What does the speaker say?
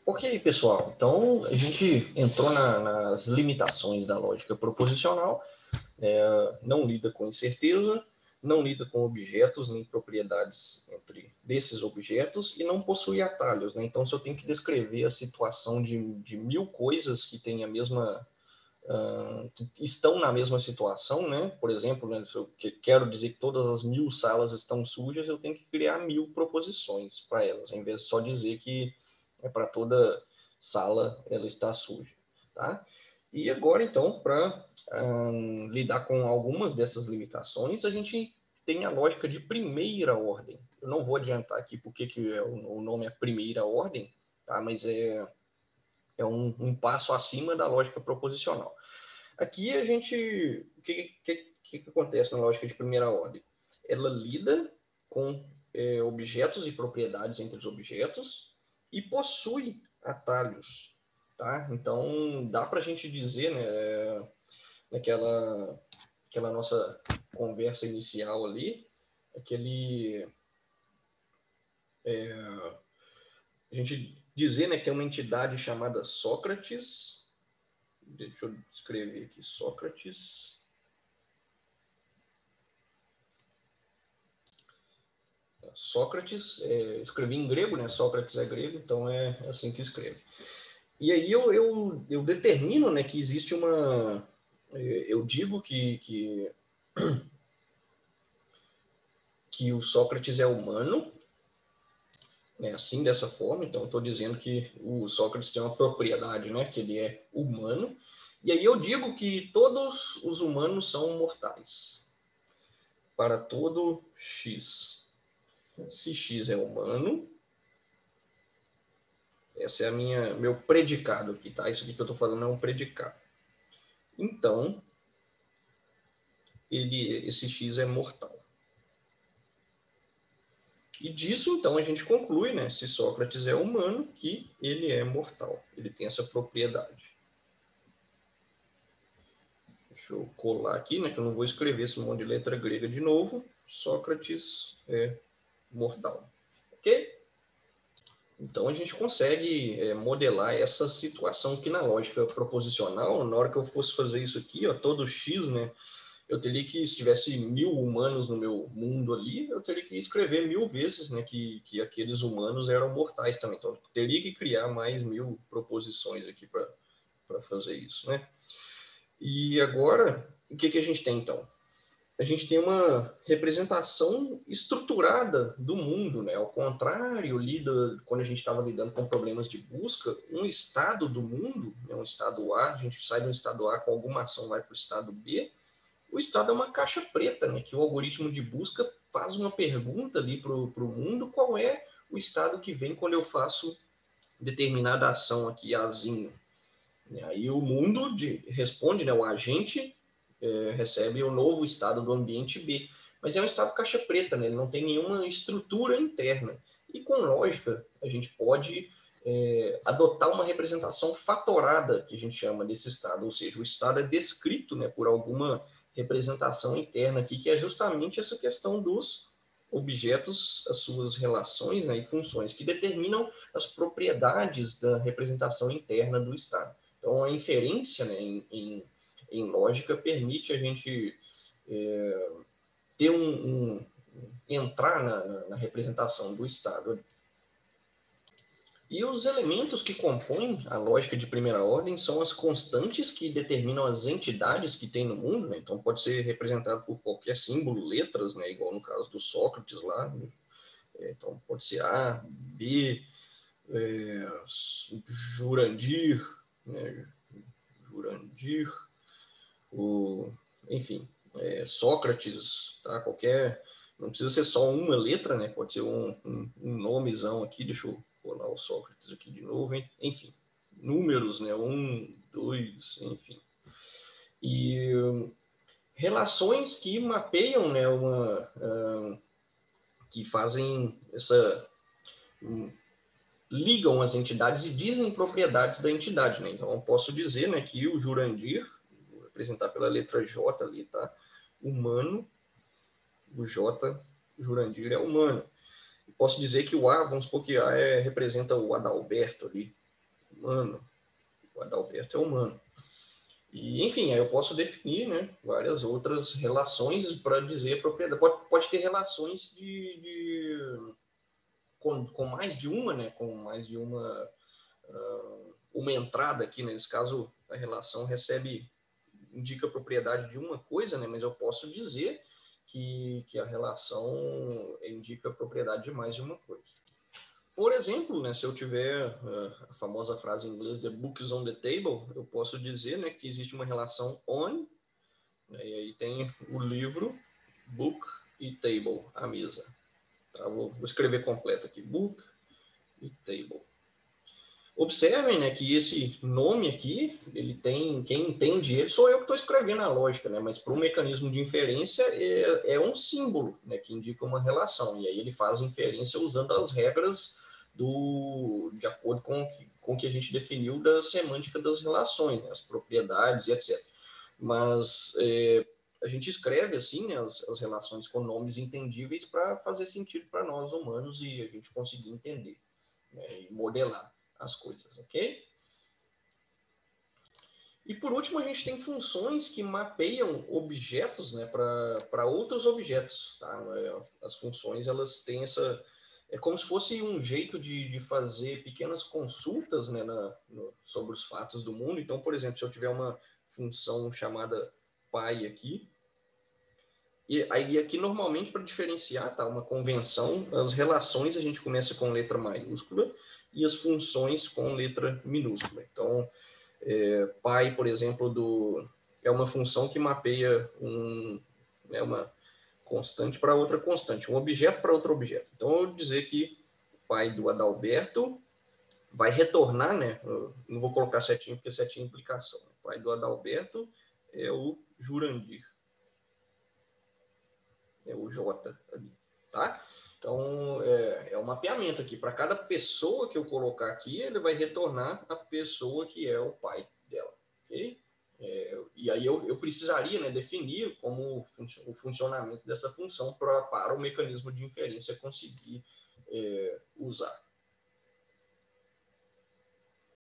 Ok, pessoal. Então, a gente entrou nas limitações da lógica proposicional, não lida com incerteza, não lida com objetos nem propriedades entre desses objetos e não possui atalhos, né? Então, se eu tenho que descrever a situação de mil coisas que têm a mesma, que estão na mesma situação, né? Por exemplo, né, se eu quero dizer que todas as 1000 salas estão sujas, eu tenho que criar 1000 proposições para elas, em vez de só dizer que é para toda sala ela está suja, tá? E agora, então, para lidar com algumas dessas limitações, a gente tem a lógica de primeira ordem. Eu não vou adiantar aqui porque que o nome é primeira ordem, tá? Mas é um passo acima da lógica proposicional. Aqui a gente, o que acontece na lógica de primeira ordem? Ela lida com objetos e propriedades entre os objetos e possui atalhos, tá? Então dá para a gente dizer, né, naquela nossa conversa inicial ali, aquele a gente dizer, né, que tem uma entidade chamada Sócrates. Deixa eu escrever aqui, Sócrates. Sócrates, escrevi em grego, né? Sócrates é grego, então é assim que escreve. E aí eu determino, né, que existe uma... Eu digo que o Sócrates é humano, né, assim, dessa forma. Então, estou dizendo que o Sócrates tem uma propriedade, né, que ele é humano. E aí eu digo que todos os humanos são mortais. Para todo X. Se X é humano, esse é meu predicado aqui, tá? Isso aqui que eu estou falando é um predicado. Então, esse X é mortal. E disso, então, a gente conclui, né, se Sócrates é humano, que ele é mortal. Ele tem essa propriedade. Deixa eu colar aqui, né, que eu não vou escrever esse monte de letra grega de novo. Sócrates é mortal. Ok? Então, a gente consegue modelar essa situação aqui na lógica proposicional. Na hora que eu fosse fazer isso aqui, ó, todo X, né, eu teria que, se tivesse 1000 humanos no meu mundo ali, eu teria que escrever 1000 vezes, né, que aqueles humanos eram mortais também. Então, eu teria que criar mais 1000 proposições aqui para fazer isso, né? E agora, o que a gente tem, então? A gente tem uma representação estruturada do mundo, né? Ao contrário, quando a gente estava lidando com problemas de busca, um estado do mundo, né, um estado A, a gente sai de um estado A com alguma ação, vai para o estado B. O estado é uma caixa preta, né? Que o algoritmo de busca faz uma pergunta ali para o mundo: qual é o estado que vem quando eu faço determinada ação aqui, azinho. Aí o mundo responde, né? O agente recebe o novo estado do ambiente B. Mas é um estado caixa preta, né? Ele não tem nenhuma estrutura interna. E com lógica, a gente pode adotar uma representação fatorada, que a gente chama desse estado, ou seja, o estado é descrito, né, por alguma representação interna aqui, que é justamente essa questão dos objetos, as suas relações, né, e funções, que determinam as propriedades da representação interna do estado. Então, a inferência, né, em lógica permite a gente ter entrar na representação do estado. E os elementos que compõem a lógica de primeira ordem são as constantes que determinam as entidades que tem no mundo, né? Então pode ser representado por qualquer símbolo, letras, né? Igual no caso do Sócrates lá, né? Então pode ser A, B, Jurandir, né? Jurandir, enfim, Sócrates, tá? Não precisa ser só uma letra, né? Pode ser um nomezão aqui, deixa eu colar o Sócrates aqui de novo, hein? Enfim, números, né? 1, 2, enfim. E relações que mapeiam, né? Que fazem ligam as entidades e dizem propriedades da entidade, né? Então eu posso dizer, né, que o Jurandir, vou representar pela letra J ali, tá? Humano, o J, Jurandir é humano. Posso dizer que o A, vamos supor que A representa o Adalberto ali. humano. O Adalberto é humano. E, enfim, aí eu posso definir, né, várias outras relações para dizer propriedade. Pode ter relações com mais de uma, né, com mais de uma entrada aqui, né, nesse caso a relação indica a propriedade de uma coisa, né, mas eu posso dizer que a relação indica a propriedade de mais de uma coisa. Por exemplo, né, se eu tiver a famosa frase em inglês, the book is on the table, eu posso dizer, né, que existe uma relação on, né, e aí tem o livro, book e table, a mesa. Tá? Vou escrever completo aqui, book e table. Observem, né, que esse nome aqui, ele tem, quem entende ele, sou eu que estou escrevendo a lógica, né, mas para o mecanismo de inferência é um símbolo, né, que indica uma relação, e aí ele faz inferência usando as regras de acordo com o que a gente definiu da semântica das relações, né, as propriedades e etc. Mas a gente escreve assim, né, as relações com nomes entendíveis para fazer sentido para nós humanos e a gente conseguir entender, né, e modelar as coisas, ok? E por último, a gente tem funções que mapeiam objetos, né, para outros objetos, tá? As funções, elas têm essa... É como se fosse um jeito de fazer pequenas consultas, né, sobre os fatos do mundo. Então, por exemplo, se eu tiver uma função chamada pi aqui, e aí aqui normalmente para diferenciar, tá, uma convenção, as relações a gente começa com letra maiúscula e as funções com letra minúscula. Então, pi, por exemplo, é uma função que mapeia uma constante para outra constante, um objeto para outro objeto. Então, eu vou dizer que o pi do Adalberto vai retornar, né? Eu não vou colocar setinho, porque setinho é implicação. O pai do Adalberto é o Jurandir. É o J ali, tá? Então, é um mapeamento aqui. Para cada pessoa que eu colocar aqui, ele vai retornar a pessoa que é o pai dela, ok? E aí eu precisaria, né, definir como o funcionamento dessa função para o mecanismo de inferência conseguir usar.